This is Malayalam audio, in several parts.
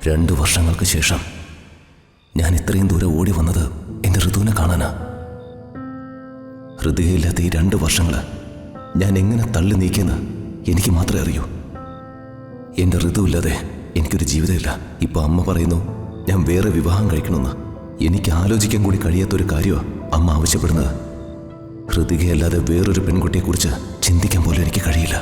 2 വർഷങ്ങൾക്ക് ശേഷം ഞാൻ ഇത്രയും ദൂരം ഓടി വന്നത് എൻ്റെ ഋതുവിനെ കാണാനാ. ഹൃദയമില്ലാത്ത ഈ 2 വർഷങ്ങൾ ഞാൻ എങ്ങനെ തള്ളി നീക്കിയെന്ന് എനിക്ക് മാത്രമേ അറിയൂ. എൻ്റെ ഋതുവില്ലാതെ എനിക്കൊരു ജീവിതമില്ല. ഇപ്പോൾ അമ്മ പറയുന്നു ഞാൻ വേറെ വിവാഹം കഴിക്കണമെന്ന്. എനിക്ക് ആലോചിക്കാൻ കൂടി കഴിയാത്തൊരു കാര്യമാണ് അമ്മ ആവശ്യപ്പെടുന്നത്. ഹൃതികയല്ലാതെ വേറൊരു പെൺകുട്ടിയെക്കുറിച്ച് ചിന്തിക്കാൻ പോലും എനിക്ക് കഴിയില്ല.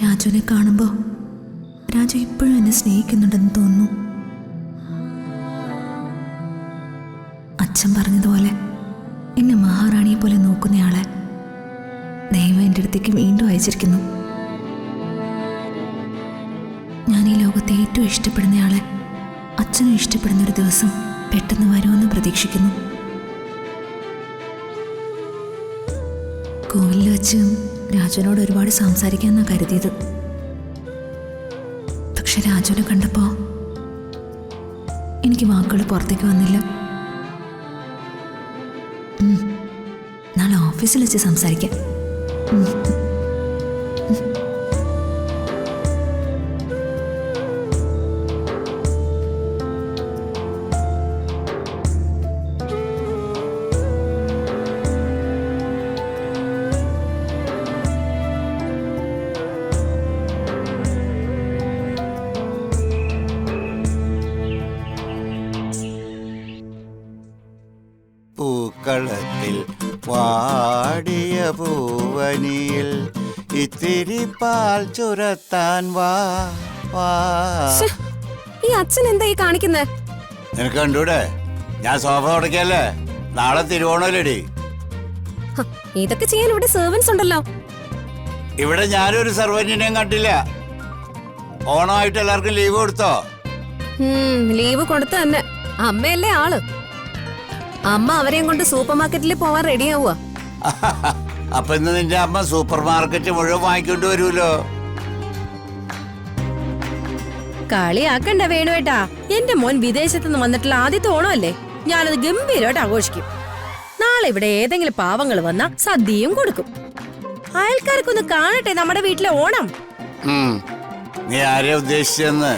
രാജുവിനെ കാണുമ്പോൾ രാജു ഇപ്പോഴും എന്നെ സ്നേഹിക്കുന്നുണ്ടെന്ന് തോന്നുന്നു. അച്ഛൻ പറഞ്ഞതുപോലെ എന്നെ മഹാറാണിയെ പോലെ നോക്കുന്നയാളെ ദൈവം എൻ്റെ അടുത്തേക്ക് വീണ്ടും അയച്ചിരിക്കുന്നു. ഞാൻ ഈ ലോകത്തെ ഏറ്റവും ഇഷ്ടപ്പെടുന്നയാളെ അച്ഛനും ഇഷ്ടപ്പെടുന്നൊരു ദിവസം പെട്ടെന്ന് വരുമെന്ന് പ്രതീക്ഷിക്കുന്നു. കോവിലിൽ വെച്ച് രാജുവിനോട് ഒരുപാട് സംസാരിക്കാമെന്നാണ് കരുതിയത്. പക്ഷെ രാജുവിനെ കണ്ടപ്പോൾ എനിക്ക് വാക്കുകൾ പുറത്തേക്ക് വന്നില്ല. നാളെ ഓഫീസിൽ വെച്ച് സംസാരിക്കാം. പൂക്കളത്തിൽ വാടിയ പൂവനിയിൽ ഇത്തിരി പാൽ ചുരത്താൻ വാ വാ. ഈ അച്ഛൻ എന്താ ഈ കാണിക്കുന്നേ? നിനക്ക് കണ്ടൂടെ, ഞാൻ സോഫ തുടക്കല്ലേ, നാളെ തിരുവോണല്ലേടി. ഇതൊക്കെ ചെയ്യാൻ ഇവിടെ സെർവൻസ് ഉണ്ടല്ലോ. ഇവിടെ ഞാനൊരു സെർവന്റിനെയും കണ്ടില്ല. ഓണമായിട്ട് എല്ലാവർക്കും ലീവ് കൊടുത്തോ? ലീവ് കൊടുത്ത തന്നെ. അമ്മയല്ലേ ആള്. അമ്മ അവരെയും കൊണ്ട് സൂപ്പർ മാർക്കറ്റിൽ പോവാൻ റെഡി ആവുക. അപ്പൊ ഇന്ന് നിന്റെ അമ്മ സൂപ്പർ മാർക്കറ്റ് മുഴുവൻ വാങ്ങിക്കൊണ്ട് വരുമല്ലോ. കളിയാക്കണ്ട വേണുവേട്ടാ. എന്റെ മോൻ വിദേശത്ത് നിന്ന് വന്നിട്ടുള്ള ആദ്യത്തെ ഓണമല്ലേ, ഞാനത് ഗംഭീരമായിട്ട് ആഘോഷിക്കും. നാളെ ഇവിടെ ഏതെങ്കിലും പാവങ്ങൾ വന്ന സദ്യയും കൊടുക്കും. അയൽക്കാർക്കൊന്ന് കാണട്ടെ നമ്മുടെ വീട്ടിലെ ഓണം. നീ ആരെയാ ഉദ്ദേശിച്ചെന്ന്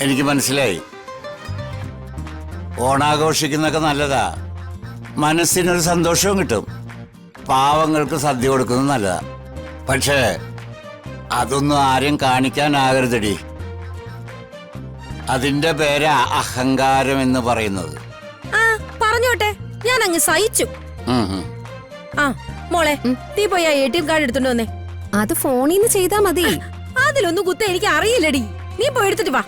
എനിക്ക് മനസ്സിലായി. ഓണാഘോഷിക്കുന്നൊക്കെ നല്ലതാ, മനസ്സിനൊരു സന്തോഷവും കിട്ടും. പാവങ്ങൾക്ക് സദ്യ കൊടുക്കുന്നത് നല്ലതാ. പക്ഷേ അതൊന്നും ആരും കാണിക്കാനാകരുതടി. അതിന്റെ പേരാ അഹങ്കാരം എന്ന് പറയുന്നത്. ആ പറഞ്ഞോട്ടെ, ഞാൻ അങ്ങ് സഹിച്ചു. ആ മോളെ, നീ പോയി ആ ATM കാർഡ് എടുത്തോണ്ട് വന്നേ. അത് ഫോണിൽ നിന്ന് ചെയ്താ മതി. അതിലൊന്നും കുത്ത എനിക്ക് അറിയില്ലടി. നീ പോയി എടുത്തിട്ട് വാ.